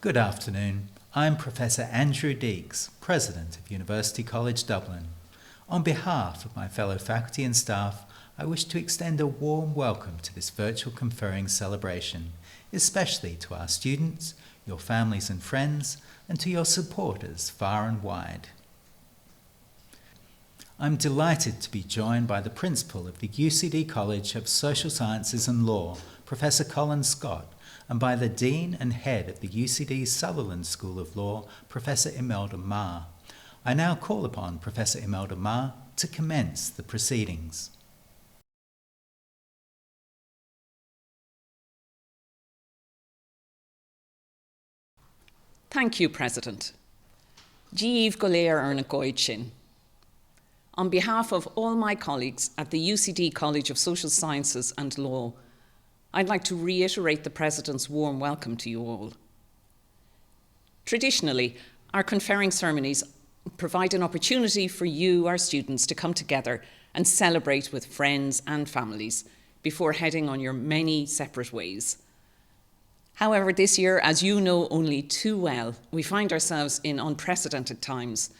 Good afternoon. I'm Professor Andrew Deeks, President of University College Dublin. On behalf of my fellow faculty and staff, I wish to extend a warm welcome to this virtual conferring celebration, especially to our students, your families and friends, and to your supporters far and wide. I'm delighted to be joined by the Principal of the UCD College of Social Sciences and Law, Professor Colin Scott, and by the Dean and Head of the UCD Sutherland School of Law, Professor Imelda Ma. I now call upon Professor Imelda Ma to commence the proceedings. Thank you, President. Díomh go léir ar na gcóid sin. On behalf of all my colleagues at the UCD College of Social Sciences and Law, I'd like to reiterate the President's warm welcome to you all. Traditionally, our conferring ceremonies provide an opportunity for you, our students, to come together and celebrate with friends and families before heading on your many separate ways. However, this year, as you know only too well, we find ourselves in unprecedented times,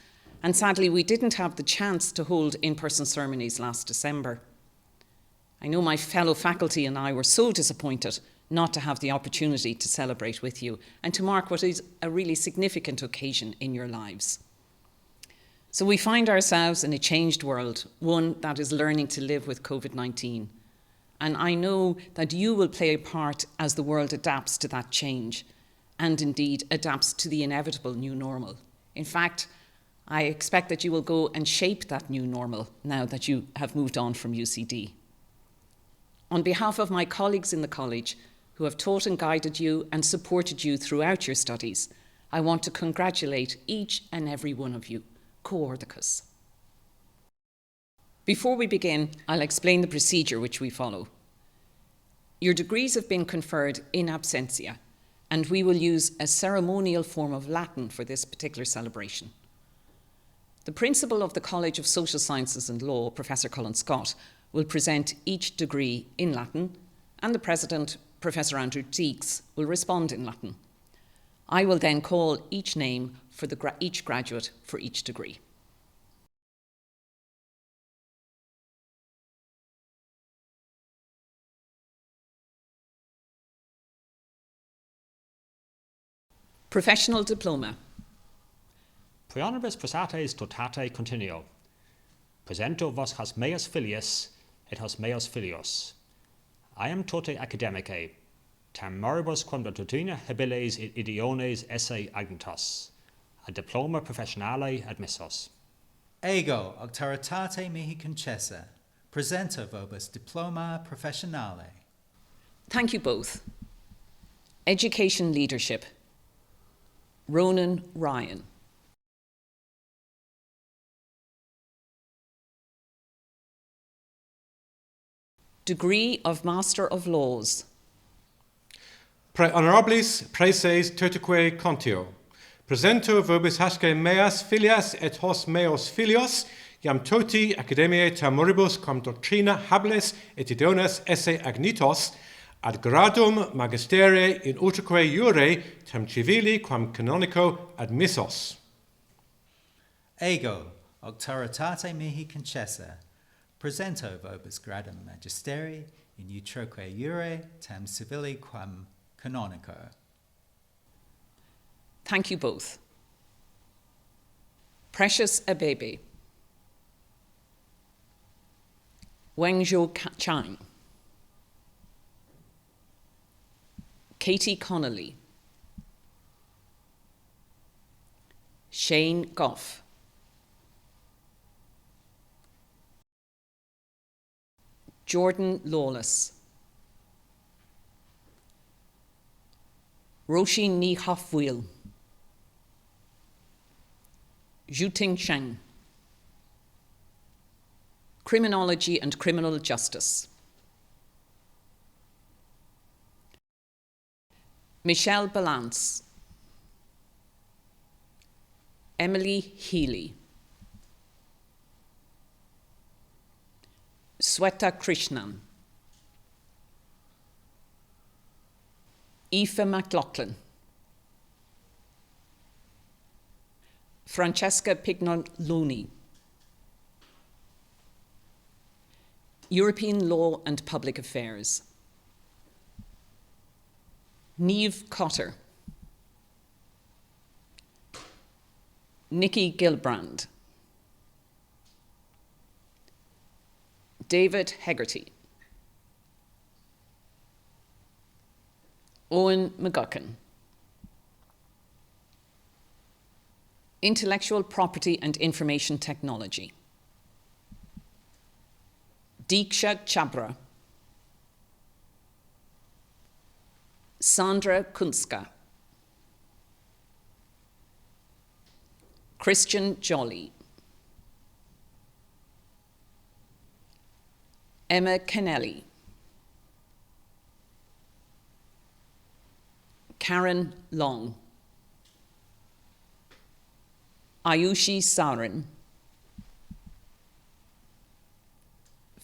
and sadly we didn't have the chance to hold in-person ceremonies last December. I know my fellow faculty and I were so disappointed not to have the opportunity to celebrate with you and to mark what is a really significant occasion in your lives. So we find ourselves in a changed world, one that is learning to live with COVID-19. And I know that you will play a part as the world adapts to that change and indeed adapts to the inevitable new normal. In fact, I expect that you will go and shape that new normal now that you have moved on from UCD. On behalf of my colleagues in the college who have taught and guided you and supported you throughout your studies, I want to congratulate each and every one of you. Comhghairdeachas. Before we begin, I'll explain the procedure which we follow. Your degrees have been conferred in absentia, and we will use a ceremonial form of Latin for this particular celebration. The Principal of the College of Social Sciences and Law, Professor Colin Scott, will present each degree in Latin, and the President, Professor Andrew Deeks, will respond in Latin. I will then call each name for each graduate for each degree. Professional diploma. Pre honoribus praesates dotate continuo. Presento vos has meus filius et hos meus filios. I am tote academicae, tam moribus quam doctrina habiles et idiones esse agnitas, a diploma professionale admissos. Ego auctoritate mihi concessa, presento vobis diploma professionale. Thank you both. Education leadership. Ronan Ryan. Degree of Master of Laws. Pre honorabilis praeses totaque contio. Presento verbis hasce meas filias et hos meos filios, iam toti academiae tam moribus quam doctrina habiles et idiones esse agnitos, ad gradum magistere in utraque iure tam civili quam canonico admissos. Ego auctoritate mihi concessa, presento vobis gradum magisteri in utroque iure tam civili quam canonico. Thank you both. Precious Abebe. Wengzhou Chang. Katie Connolly. Shane Goff. Jordan Lawless. Roisin Ní Hofhuil. Zhuting Sheng. Criminology and Criminal Justice. Michelle Balance. Emily Healy. Sweta Krishnan. Aoife McLaughlin. Francesca Pignoloni. European Law and Public Affairs. Niamh Cotter. Nikki Gilbrand. David Hegarty. Owen McGuckin. Intellectual Property and Information Technology. Deeksha Chabra. Sandra Kunska. Christian Jolly. Emma Kennelly. Karen Long. Ayushi Sarin.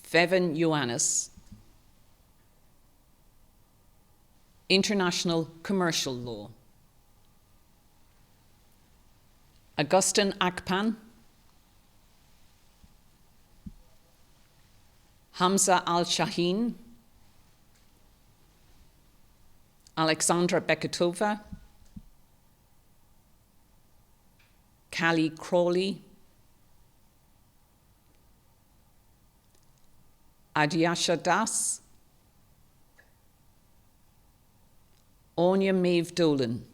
Fevan Ioannis. International Commercial Law. Augustin Akpan. Hamza Al-Shaheen. Alexandra Beketova. Callie Crawley. Adyasha Das. Anya Maeve Dolan.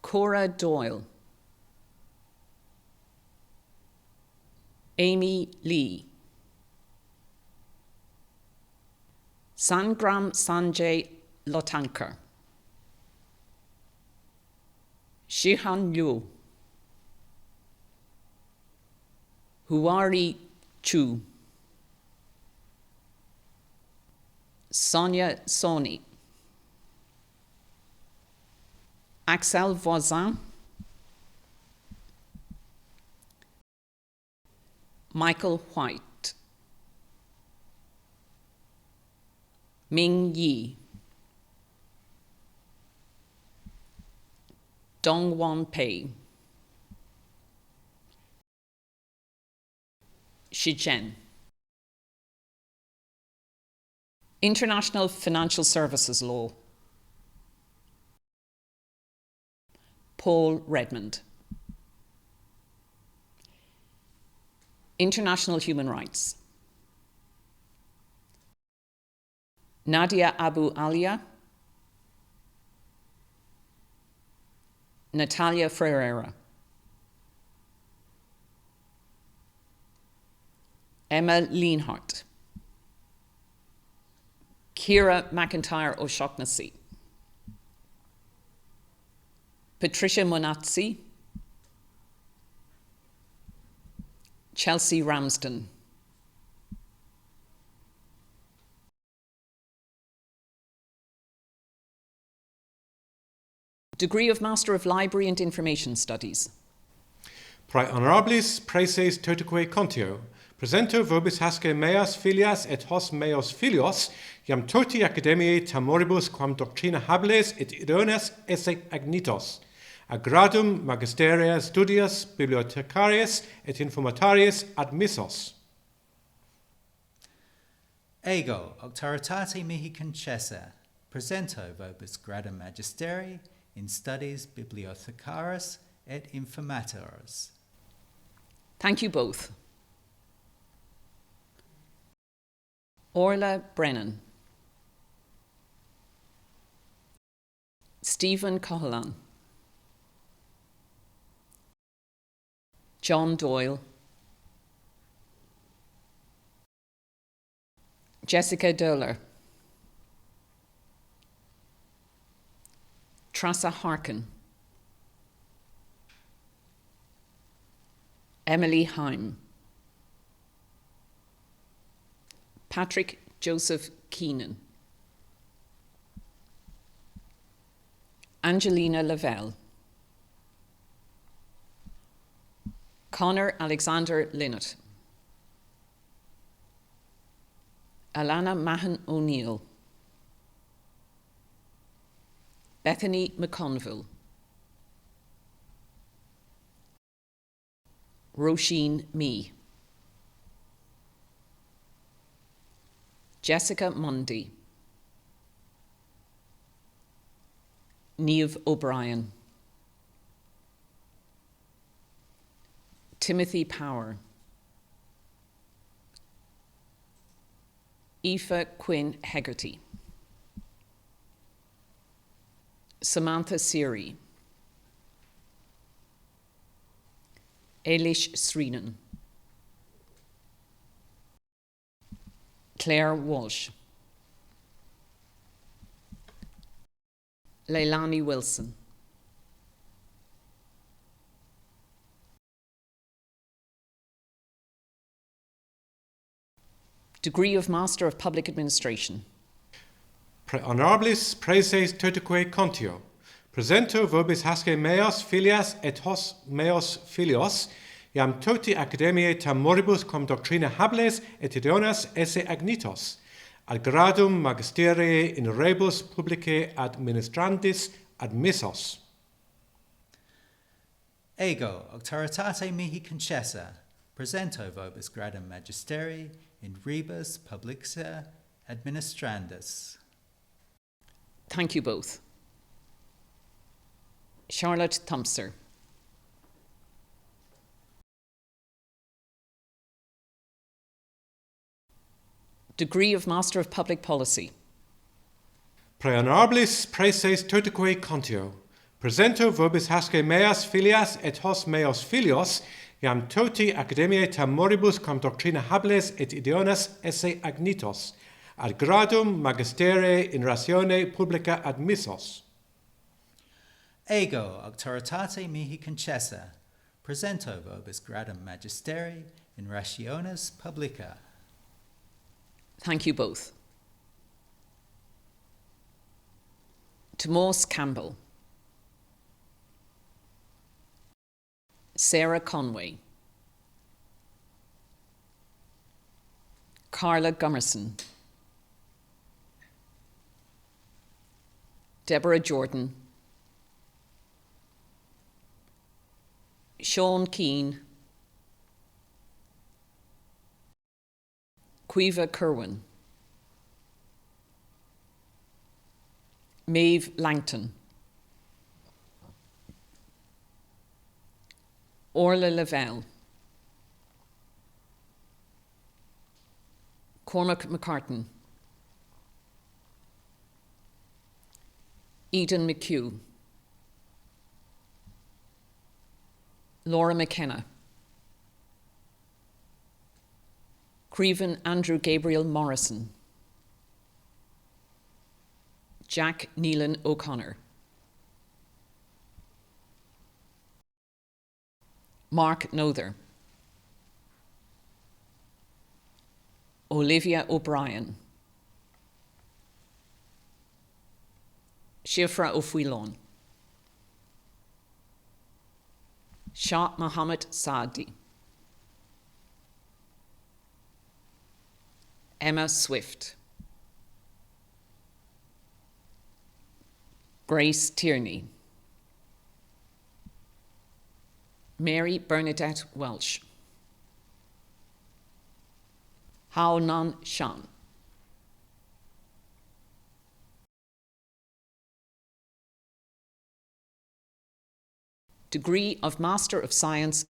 Cora Doyle. Amy Lee. Sangram Sanjay Lotankar. Shihan Liu. Huari Chu. Sonia Soni. Axel Voisin. Michael White. Ming Yi. Dongwon Pei. Shichen. International Financial Services Law. Paul Redmond. International Human Rights. Nadia Abu Alia. Natalia Ferreira. Emma Lienhart. Ciara McIntyre O'Shaughnessy. Patricia Monazzi. Chelsea Ramsden. Degree of Master of Library and Information Studies. Prae honorabilis praeses totaque contio. Presento verbis hasce meas filias et hos meos filios, iam toti academiae tamoribus quam doctrina habiles et idoneas esse agnitos. A gradum magisteria studias bibliotecarius et informatarius admissos. Ego octoritate mihi concessa, presento verbis gradum magisteri in studies bibliothecaris et informatoris. Thank you both. Orla Brennan. Stephen Cohalan. John Doyle. Jessica Doehler. Trassa Harkin. Emily Heim. Patrick Joseph Keenan. Angelina Lavelle. Connor Alexander Linnett. Alana Mahan O'Neill. Bethany McConville. Roisin Mee, Jessica Mundy, Niamh O'Brien, Timothy Power, Aoife Quinn Hegarty, Samantha Siri, Eilish Sreenan, Claire Walsh, Leilani Wilson, Degree of Master of Public Administration. Honorabilis praeses totaque contio. Presento vobis hasce meos filias et hos meos filios, iam toti academiae tam moribus cum doctrina hables et idionas esse agnitos, ad gradum magisteriae in rebus publicae administrandis admissos. Ego auctoritate mihi concessa, presento vobis gradum magisteri in rebus publica administrandus. Thank you both. Charlotte Thumpster. Degree of Master of Public Policy. Honorabilis praeses totaque contio. Presento vobis hasce meas filias et hos meos filios, iam toti academiae tam moribus cum doctrina hables et idionas esse agnitos, ad gradum magisteriae in ratione publica admissos. Ego auctoritate mihi concessa, presento vobis gradum magisteri in rationis publica. Thank you both. Tomás Campbell, Sarah Conway, Carla Gummerson, Deborah Jordan, Sean Keane, Caoimhe Kerwin, Maeve Langton, Orla Lavelle, Cormac McCartan, Eden McHugh, Laura McKenna, Creven Andrew Gabriel Morrison, Jack Neelan O'Connor, Mark Nother, Olivia O'Brien, Shifra O'Fuilon, Shah Mohammed Saadi, Emma Swift, Grace Tierney, Mary Bernadette Welsh, Hao Nan Shan, Degree of Master of Science.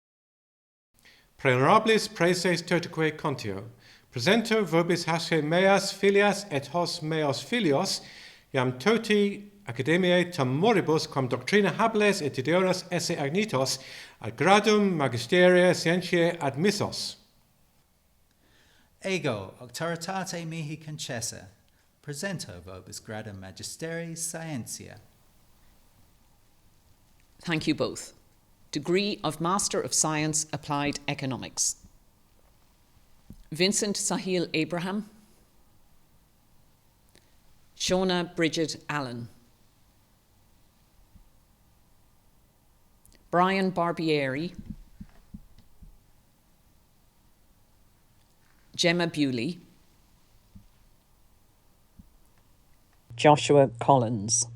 Honorabilis praeses totaque contio. Presento vobis hasce meas filias et hos meos filios, iam toti academiae tam moribus cum doctrina hables et idionas esse agnitos, ad gradum magisteriae scientiae admissos. Ego auctoritate mihi concessa, presento vobis gradum magisteri scientia. Thank you both. Degree of Master of Science Applied Economics. Vincent Sahil Abraham, Shona Bridget Allen, Brian Barbieri, Gemma Bewley, Joshua Collins,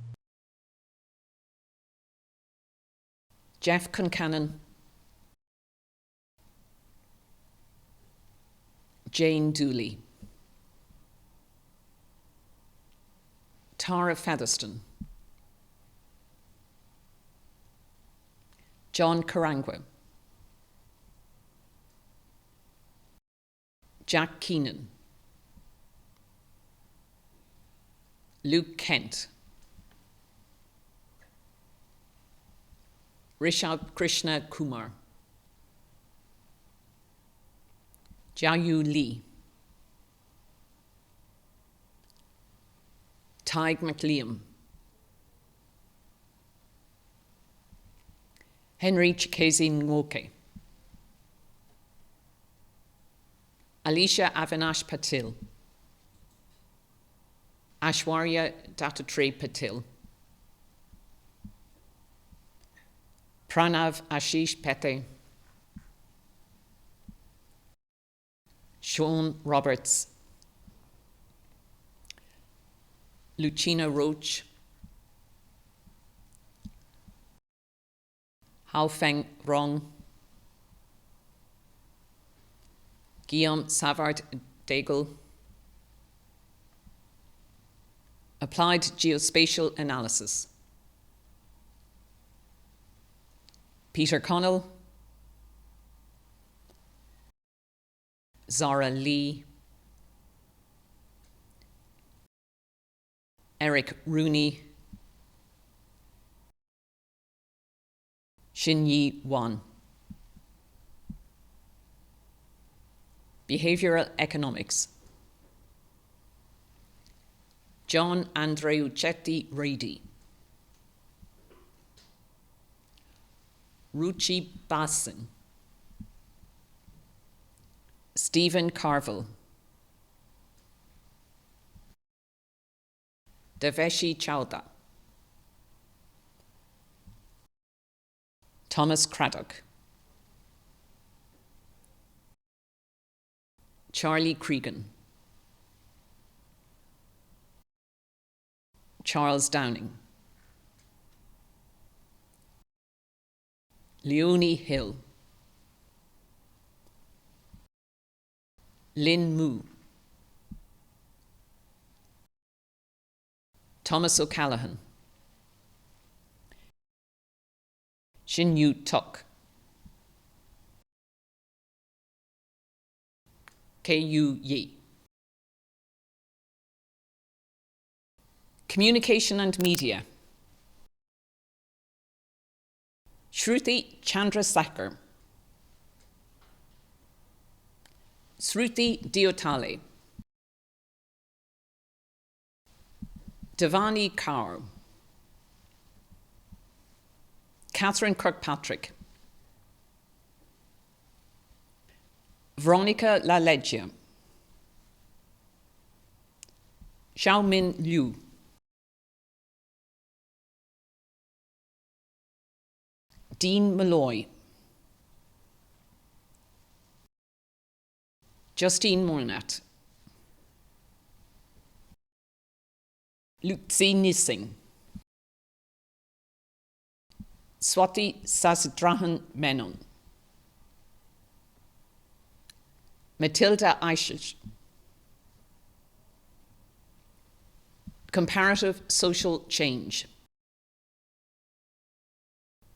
Jeff Concannon, Jane Dooley, Tara Featherston, John Karangwa, Jack Keenan, Luke Kent, Rishabh Krishna Kumar, Jiayu Lee, Tig McLeam, Henry Chikezi Nwoke, Alicia Avinash Patil, Ashwarya Dattatreya Patil, Pranav Ashish Pete, Sean Roberts, Lucina Roach, Hao Feng Rong, Guillaume Savard Daigle, Applied Geospatial Analysis, Peter Connell, Zara Lee, Eric Rooney, Xinyi Wan. Behavioral Economics, John Andreu Chetty Reedy, Ruchi Basin, Stephen Carville, Deveshi Chowda, Thomas Craddock, Charlie Cregan, Charles Downing, Leonie Hill, Lynn Moo, Thomas O'Callaghan, Shin-Yu Tuk, K.U. Yi. Communication and Media, Shruti Chandrasekhar, Sruti Diotale, Devani Kaur, Catherine Kirkpatrick, Veronica Laleggia, Xiaomin Liu, Dean Malloy, Justine Mornat, Lutzi Nissing, Swati Sasidrahan Menon, Matilda Aishish, Comparative Social Change,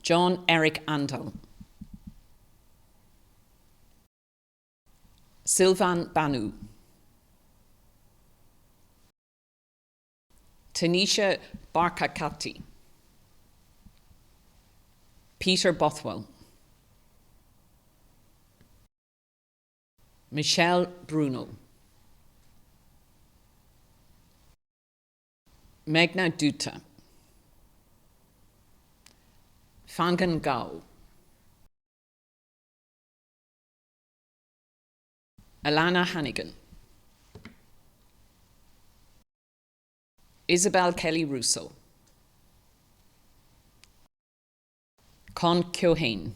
John Eric Andal, Sylvan Banu, Tanisha Barkakati, Peter Bothwell, Michelle Bruno, Meghna Dutta, Fangan Gao, Alana Hannigan, Isabel Kelly Russo, Con Kyohane,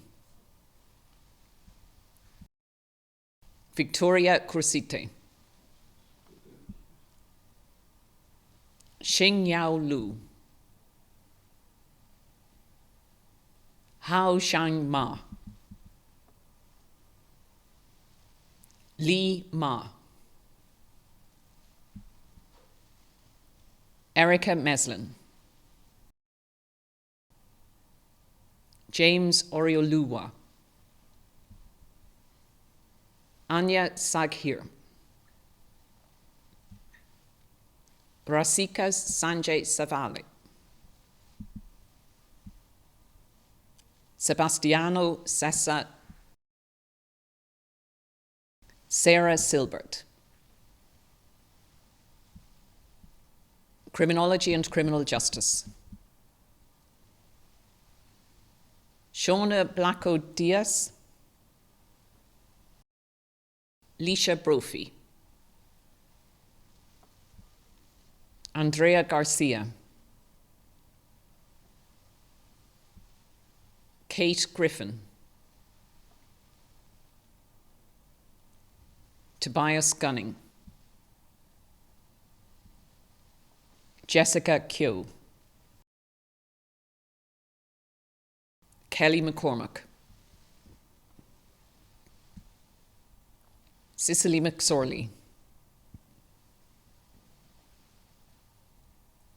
Victoria Cursite, Xing Yao Lu, Hao Shang Ma, Lee Ma. Erica Meslin. James Orioluwa. Anya Saghir. Rasika Sanjay Savali. Sebastiano Sessa. Sarah Silbert. Criminology and Criminal Justice. Shona Blacko Diaz. Lisha Brophy. Andrea Garcia. Kate Griffin. Tobias Gunning. Jessica Kyo. Kelly McCormack. Cicely McSorley.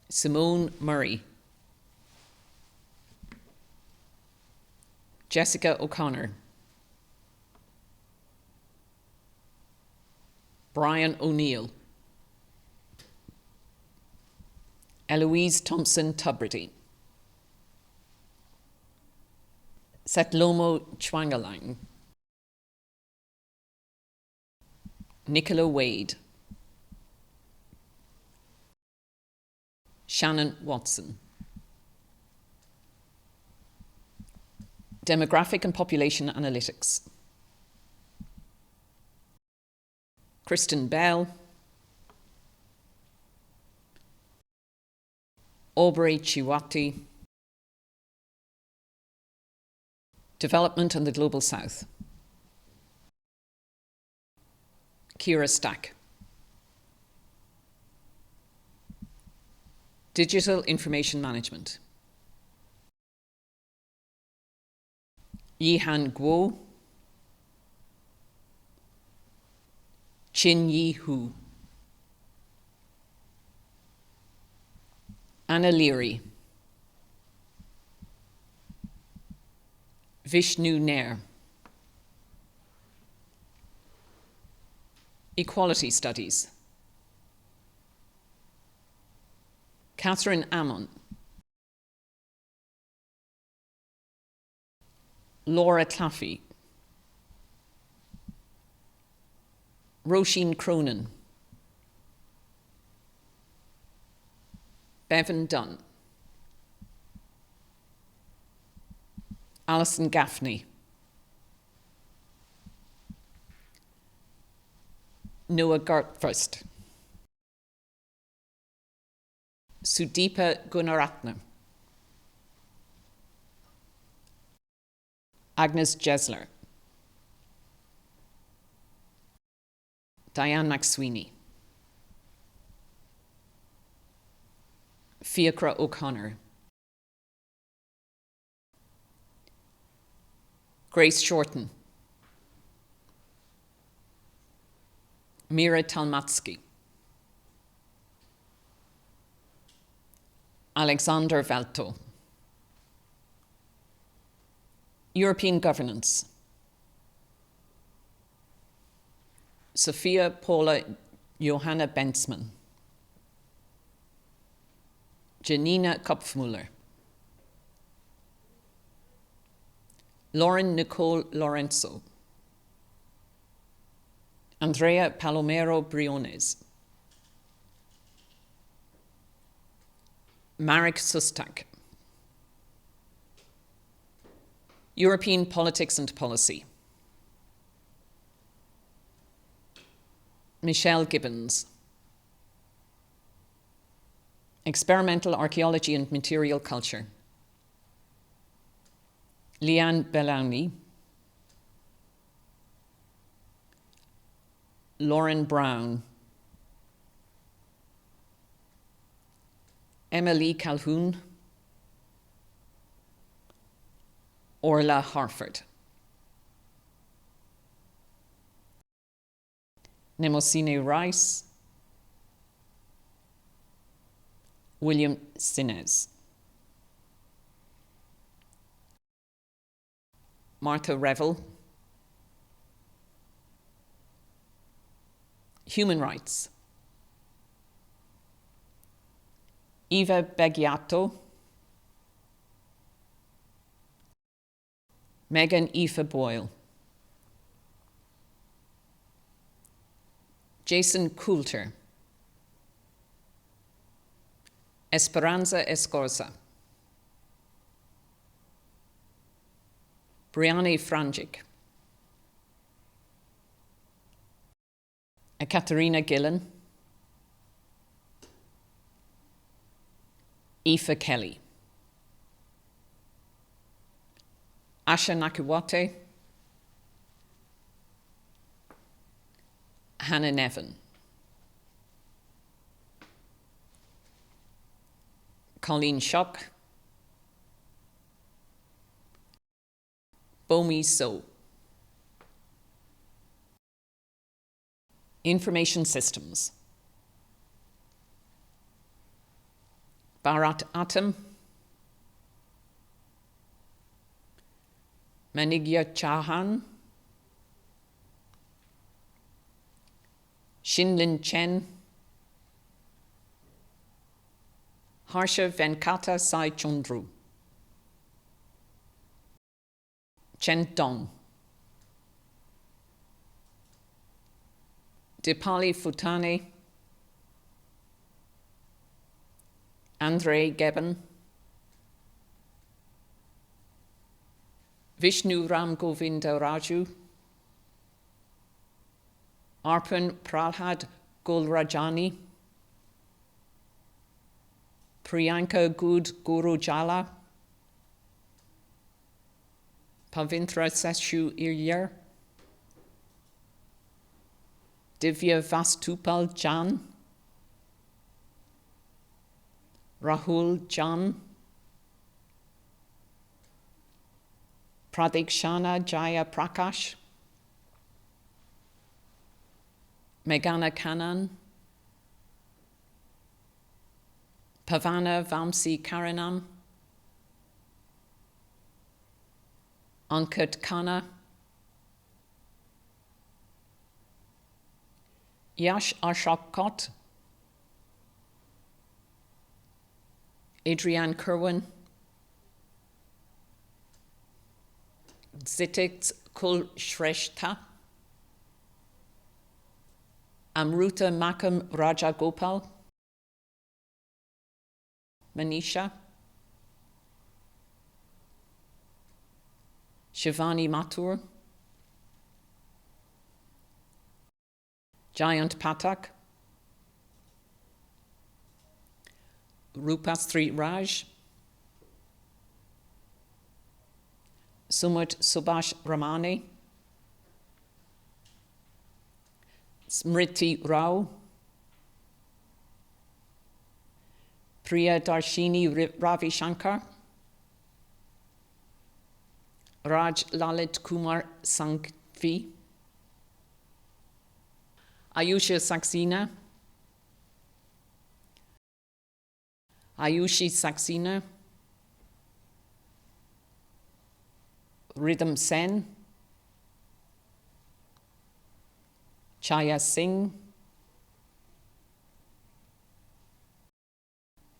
Simone Murray. Jessica O'Connor. Brian O'Neill. Eloise Thompson Tubridy. Setlomo Chwangalang. Nicola Wade. Shannon Watson. Demographic and Population Analytics. Kristen Bell. Aubrey Chiwati. Development and the Global South. Kira Stack. Digital Information Management. Yihan Guo. Chin Yi Hu. Anna Leary. Vishnu Nair. Equality Studies. Catherine Ammon. Laura Claffey. Roisin Cronin. Bevan Dunn. Alison Gaffney. Noah Gartfirst. Sudeepa Gunaratne. Agnes Jesler. Diane McSweeney. Fiachra O'Connor. Grace Shorten. Mira Talmatsky. Alexander Valto. European Governance. Sophia Paula Johanna Bensman. Janina Kopfmuller. Lauren Nicole Lorenzo. Andrea Palomero Briones. Marek Sustak. European Politics and Policy. Michelle Gibbons. Experimental Archaeology and Material Culture. Leanne Bellamy. Lauren Brown. Emily Calhoun. Orla Harford. Nemosine Rice, William Sinnes, Martha Revel, Human Rights, Eva Beggiato, Megan Aoife Boyle, Jason Coulter, Esperanza Escorza, Brianne Frangic, Ekaterina Gillen, Aoife Kelly, Asha Nakiwate, Hannah Nevin, Colleen Shock, Bomi So. Information Systems, Bharat Atom, Manigya Chauhan, Shinlin Chen, Harsha Venkata Sai Chundru, Chen Dong, Dipali Futani, Andre Geben, Vishnu Ram Govinda Raju, Arpan Pralhad Golrajani, Priyanka Good Guru Jala, Pavitra Seshu Iyer, Divya Vastupal Jan, Rahul Jan, Pradikshana Jaya Prakash, Meghana Kanan, Pavana Vamsi Karanam, Ankit Khanna, Yash Ashok, Adrienne Kerwin, Zitik Kul Shrestha, Amruta Makam Rajagopal, Manisha, Shivani Mathur, Jayant Patak, Rupastri Raj, Sumit Subhash Ramani, Smriti Rao, Priya Darshini Ravi Shankar, Raj Lalit Kumar Sanghvi, Ayusha Saxena, Ayushi Saxena, Rhythm Sen, Chaya Singh,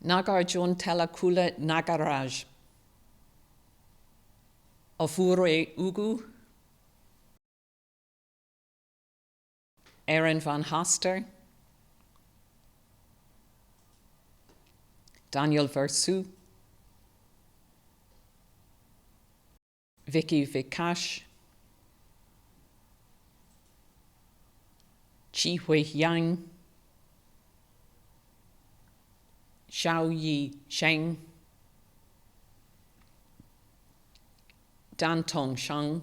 Nagarjun Telakula Nagaraj, Ofure Ugu, Aaron van Haster, Daniel Versu, Vicky Vikash, Chi Hui Yang, Xiao Yi Sheng, Dan Tong Shang,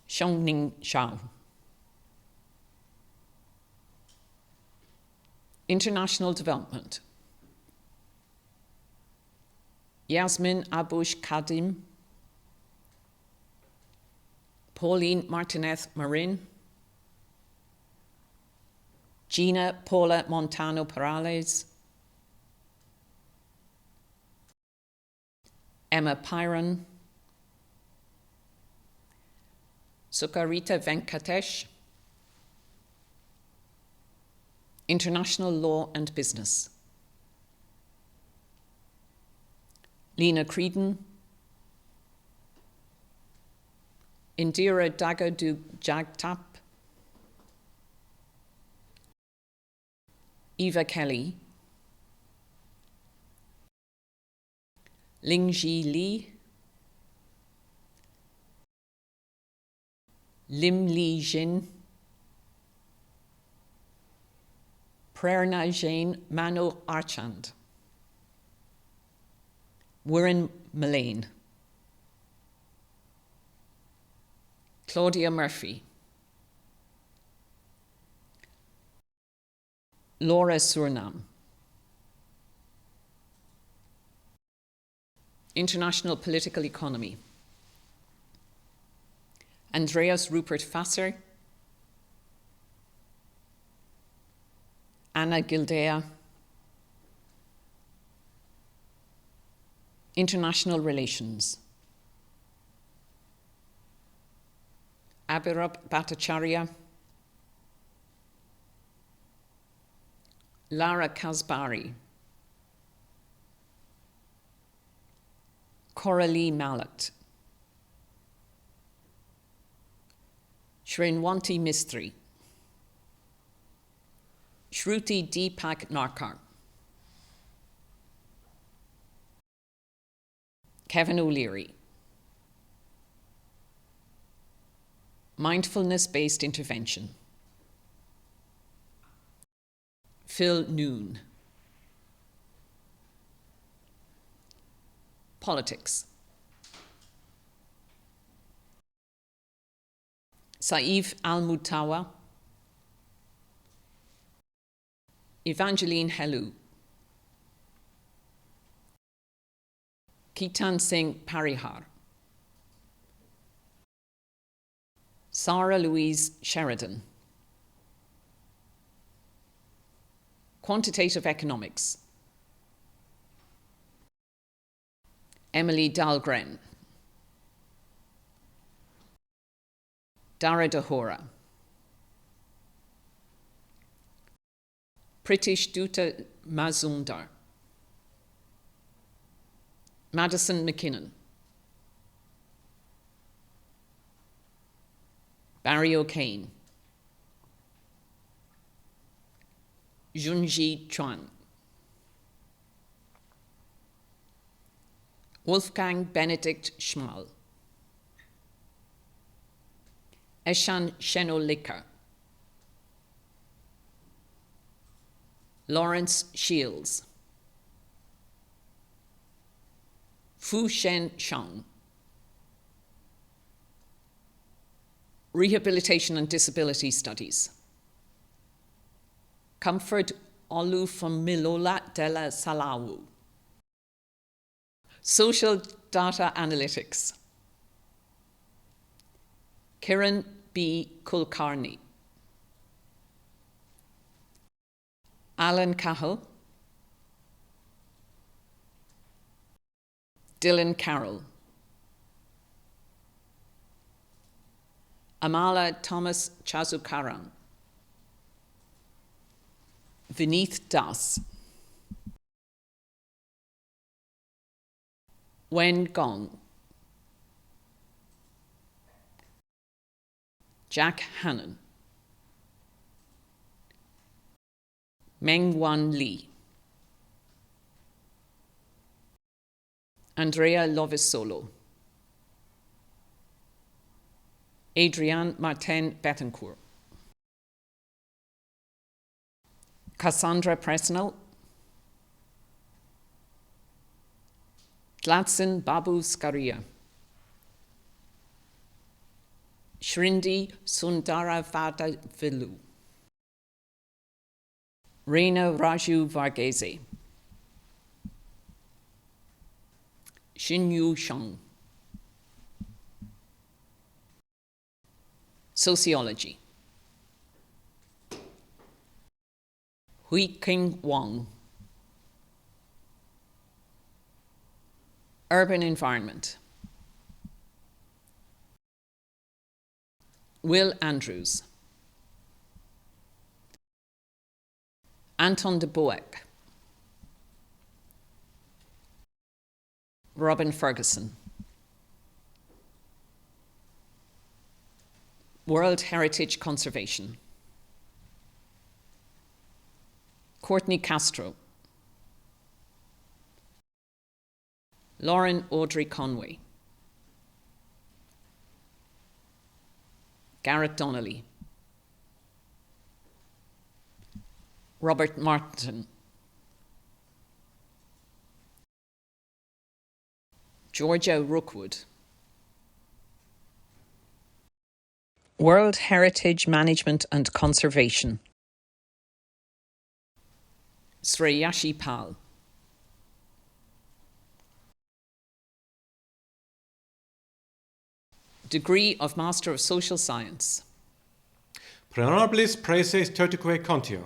Xiongning Xiao. International development. Yasmin Abush Kadim, Pauline Martinez Marin, Gina Paula Montano Perales, Emma Pyron, Sukarita Venkatesh, International Law and Business, Lena Creedon, Indira Dagadu Jagtap, Eva Kelly, Lingji Li, Lim Li Jin, Prerna Jain Mano Archand, Warren Mullane, Claudia Murphy, Laura Surnam, International Political Economy, Andreas Rupert Fasser, Anna Gildea, International Relations, Abhirup Bhattacharya, Lara Kasbari, Coralie Mallet, Shrinwanti Mistry, Shruti Deepak Narkar, Kevin O'Leary, Mindfulness-Based Intervention, Phil Noon, Politics, Saif Al-Mutawa, Evangeline Helou, Kitan Singh Parihar, Sarah Louise Sheridan, Quantitative Economics, Emily Dahlgren, Dara Dahora, Pritish Dutta Mazumdar, Madison McKinnon, Barry O'Kane, Junji Chuan, Wolfgang Benedict Schmal, Eshan Shenolika, Lawrence Shields, Fu Shen Shang, Rehabilitation and Disability Studies, Comfort Olufunmilola Della Salawu, Social Data Analytics, Kiran B. Kulkarni, Alan Cahill, Dylan Carroll, Amala Thomas Chazukaran, Vineeth Das, Wen Gong, Jack Hannon, Meng Wan Lee, Andrea Lovisolo, Adrienne Martin Bettencourt, Cassandra Presnell, Gladson Babu Skaria, Shrindi Sundaravada Vilu, Reina Raju Varghese, Xinyu Shang, Sociology. Hui-King Wong. Urban environment. Will Andrews. Anton de Boeck. Robin Ferguson. World Heritage Conservation. Courtney Castro. Lauren Audrey Conway. Garrett Donnelly. Robert Martin. Georgia Rookwood. World Heritage Management and Conservation. Sreyashi Pal. Degree of Master of Social Science. Pre honorabilis praeses totique contio.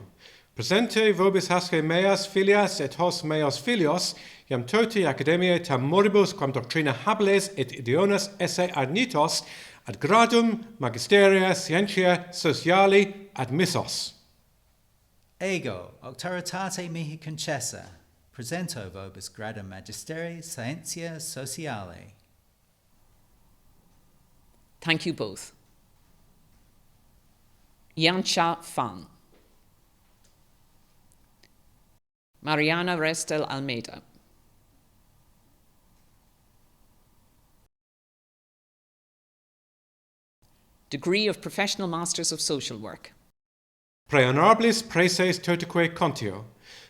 Presente vobis hasque meas filias et hos meos filios, iam toti academiae tam moribus quam doctrina habeles et idionas esse adnitos, ad gradum magisteria scientia sociali admissos. Ego, auctoritate mihi concessa, presento vobis gradum magisteri scientia sociale. Thank you both. Yancha Fan. Mariana Restel Almeida. Degree of Professional Masters of Social Work. Pre honorabilis praeses totique contio.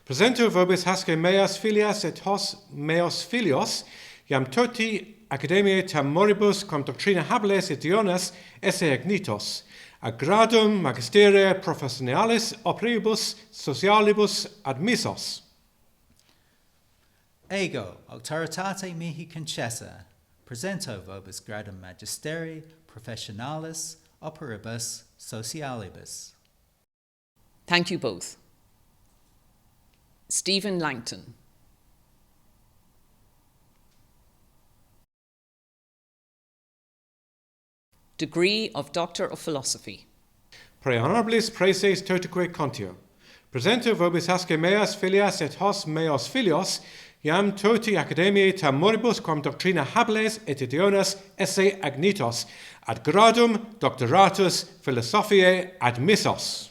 Presento vobis hasque meas filias et hos meos filios, iam toti academiae tam moribus quam doctrina habeles et idionas esse agnitos, ad gradum magisteria professionalis operibus socialibus admissos. Ego, auctoritate mihi concessa, presento vobis gradum magisteri professionalis operibus socialibus. Thank you both. Stephen Langton. Degree of Doctor of Philosophy. Pre honorabilis praeses totique contio. Presento vobis hasque meas filias et hos meos filios, iam toti academiae tam moribus quam doctrina habeles et idionas esse agnitos, ad gradum doctoratus philosophiae admissos.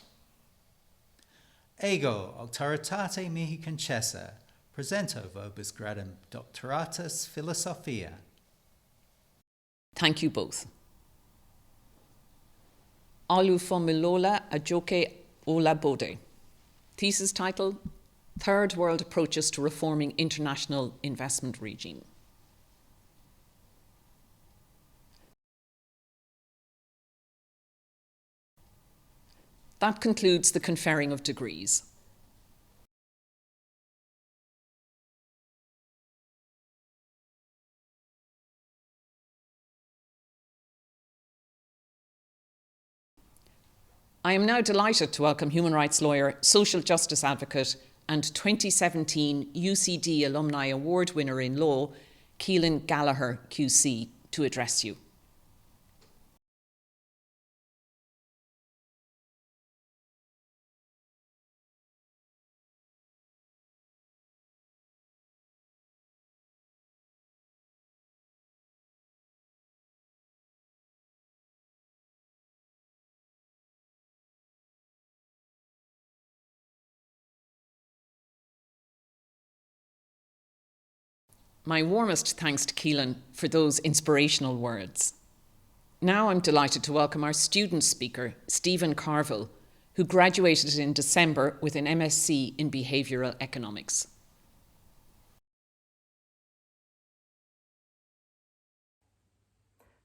Ego, auctoritate mihi concessa, presento vobis gradum doctoratus philosophia. Thank you both. Alufomilola Ajoke Olabode. Thesis title, Third World Approaches to Reforming International Investment Regime. That concludes the conferring of degrees. I am now delighted to welcome human rights lawyer, social justice advocate, and 2017 UCD Alumni Award winner in law, Keelan Gallagher QC, to address you. My warmest thanks to Keelan for those inspirational words. Now I'm delighted to welcome our student speaker, Stephen Carville, who graduated in December with an MSc in Behavioural Economics.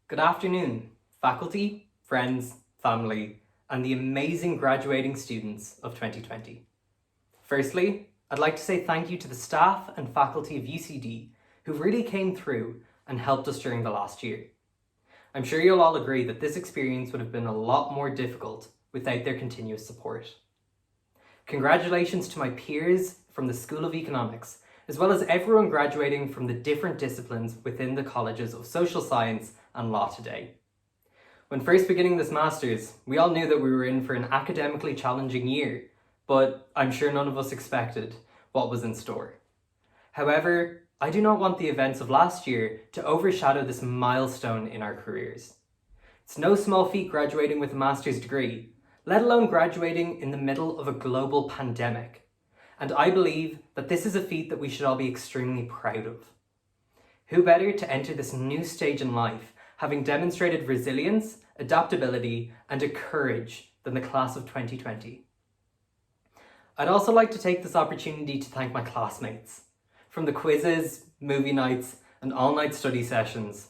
Good afternoon, faculty, friends, family, and the amazing graduating students of 2020. Firstly, I'd like to say thank you to the staff and faculty of UCD who really came through and helped us during the last year. I'm sure you'll all agree that this experience would have been a lot more difficult without their continuous support. Congratulations to my peers from the School of Economics, as well as everyone graduating from the different disciplines within the colleges of Social Science and Law today. When first beginning this Masters, we all knew that we were in for an academically challenging year, but I'm sure none of us expected what was in store. However, I do not want the events of last year to overshadow this milestone in our careers. It's no small feat graduating with a master's degree, let alone graduating in the middle of a global pandemic. And I believe that this is a feat that we should all be extremely proud of. Who better to enter this new stage in life, having demonstrated resilience, adaptability, and a courage than the class of 2020. I'd also like to take this opportunity to thank my classmates. From the quizzes, movie nights, and all-night study sessions.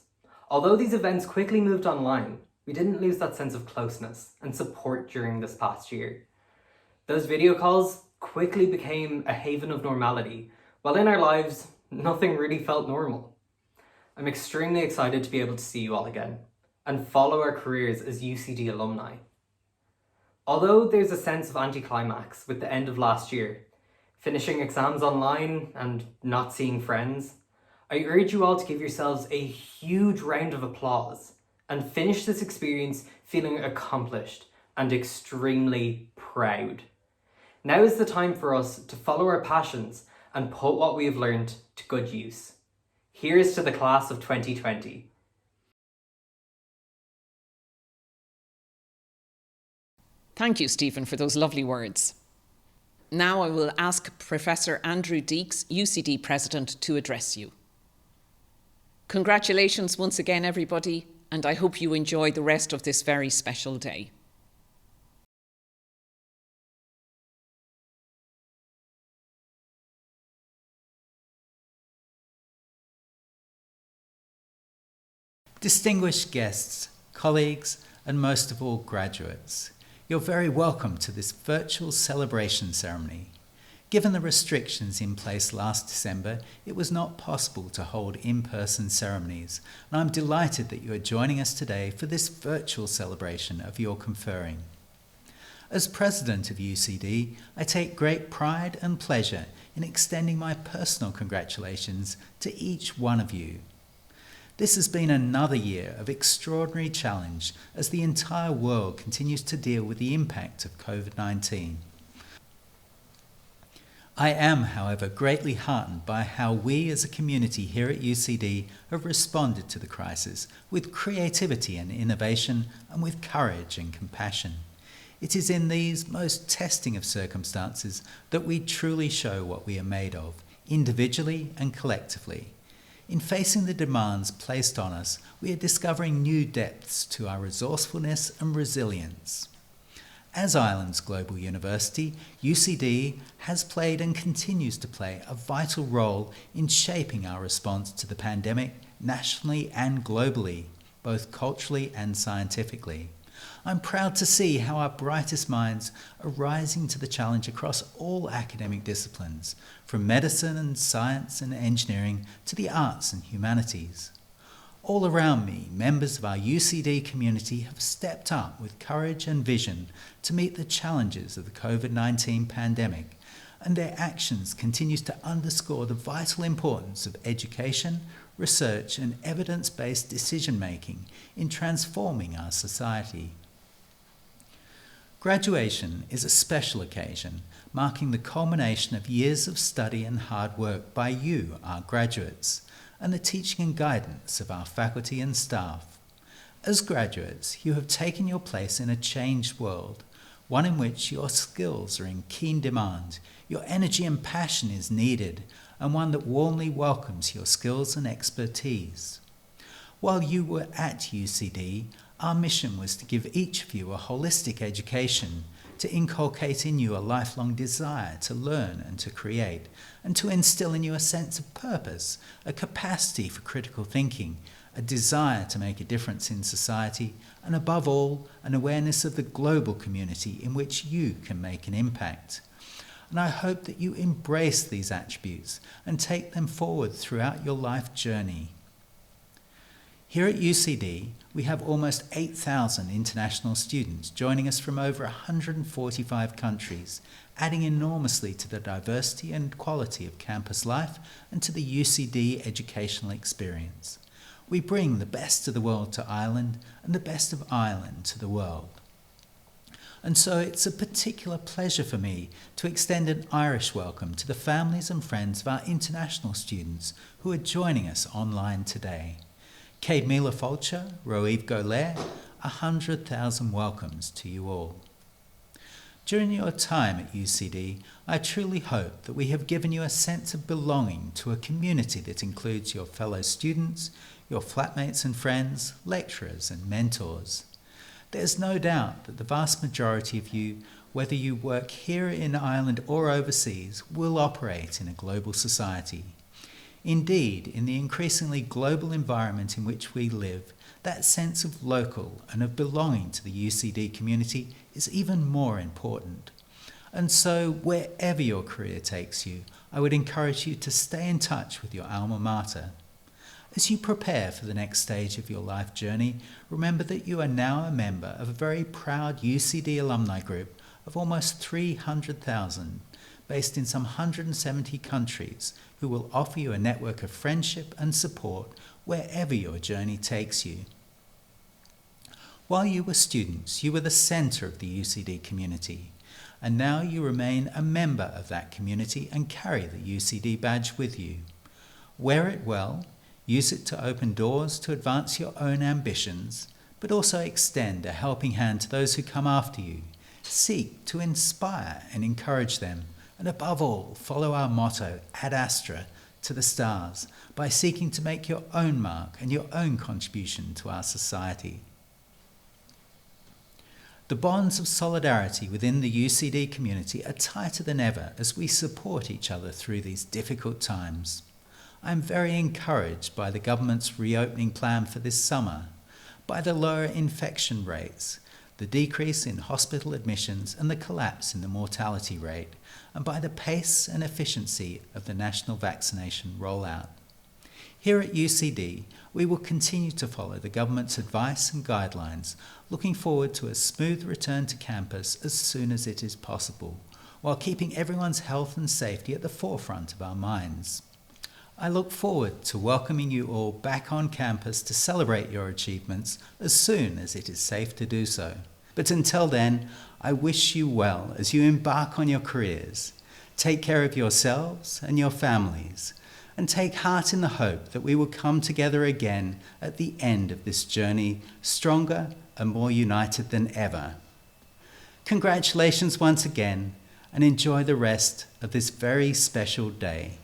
Although these events quickly moved online, we didn't lose that sense of closeness and support during this past year. Those video calls quickly became a haven of normality, while in our lives, nothing really felt normal. I'm extremely excited to be able to see you all again, and follow our careers as UCD alumni. Although there's a sense of anticlimax with the end of last year, finishing exams online and not seeing friends, I urge you all to give yourselves a huge round of applause and finish this experience feeling accomplished and extremely proud. Now is the time for us to follow our passions and put what we have learned to good use. Here's to the class of 2020. Thank you, Stephen, for those lovely words. Now I will ask Professor Andrew Deeks, UCD President, to address you. Congratulations once again, everybody, and I hope you enjoy the rest of this very special day. Distinguished guests, colleagues, and most of all graduates, you're very welcome to this virtual celebration ceremony. Given the restrictions in place last December, it was not possible to hold in-person ceremonies, and I'm delighted that you are joining us today for this virtual celebration of your conferring. As President of UCD, I take great pride and pleasure in extending my personal congratulations to each one of you. This has been another year of extraordinary challenge as the entire world continues to deal with the impact of COVID-19. I am, however, greatly heartened by how we as a community here at UCD have responded to the crisis with creativity and innovation and with courage and compassion. It is in these most testing of circumstances that we truly show what we are made of, individually and collectively. In facing the demands placed on us, we are discovering new depths to our resourcefulness and resilience. As Ireland's global university, UCD has played and continues to play a vital role in shaping our response to the pandemic nationally and globally, both culturally and scientifically. I'm proud to see how our brightest minds are rising to the challenge across all academic disciplines, from medicine and science and engineering to the arts and humanities. All around me, members of our UCD community have stepped up with courage and vision to meet the challenges of the COVID-19 pandemic, and their actions continue to underscore the vital importance of education, research and evidence-based decision-making in transforming our society. Graduation is a special occasion, marking the culmination of years of study and hard work by you, our graduates, and the teaching and guidance of our faculty and staff. As graduates, you have taken your place in a changed world, one in which your skills are in keen demand, your energy and passion is needed, and one that warmly welcomes your skills and expertise. While you were at UCD, our mission was to give each of you a holistic education, to inculcate in you a lifelong desire to learn and to create, and to instill in you a sense of purpose, a capacity for critical thinking, a desire to make a difference in society, and above all, an awareness of the global community in which you can make an impact. And I hope that you embrace these attributes and take them forward throughout your life journey. Here at UCD, we have almost 8,000 international students joining us from over 145 countries, adding enormously to the diversity and quality of campus life and to the UCD educational experience. We bring the best of the world to Ireland and the best of Ireland to the world. And so it's a particular pleasure for me to extend an Irish welcome to the families and friends of our international students who are joining us online today. Céad Míle Fáilte, Roíomh Go Léir, 100,000 welcomes to you all. During your time at UCD, I truly hope that we have given you a sense of belonging to a community that includes your fellow students, your flatmates and friends, lecturers and mentors. There's no doubt that the vast majority of you, whether you work here in Ireland or overseas, will operate in a global society. Indeed, in the increasingly global environment in which we live, that sense of local and of belonging to the UCD community is even more important. And so, wherever your career takes you, I would encourage you to stay in touch with your alma mater. As you prepare for the next stage of your life journey, remember that you are now a member of a very proud UCD alumni group of almost 300,000, based in some 170 countries, who will offer you a network of friendship and support wherever your journey takes you. While you were students, you were the centre of the UCD community, and now you remain a member of that community and carry the UCD badge with you. Wear it well, use it to open doors to advance your own ambitions, but also extend a helping hand to those who come after you. Seek to inspire and encourage them, and above all, follow our motto, Ad Astra, to the stars, by seeking to make your own mark and your own contribution to our society. The bonds of solidarity within the UCD community are tighter than ever as we support each other through these difficult times. I am very encouraged by the government's reopening plan for this summer, by the lower infection rates, the decrease in hospital admissions and the collapse in the mortality rate, and by the pace and efficiency of the national vaccination rollout. Here at UCD, we will continue to follow the government's advice and guidelines, looking forward to a smooth return to campus as soon as it is possible, while keeping everyone's health and safety at the forefront of our minds. I look forward to welcoming you all back on campus to celebrate your achievements as soon as it is safe to do so. But until then, I wish you well as you embark on your careers. Take care of yourselves and your families, and take heart in the hope that we will come together again at the end of this journey, stronger and more united than ever. Congratulations once again, and enjoy the rest of this very special day.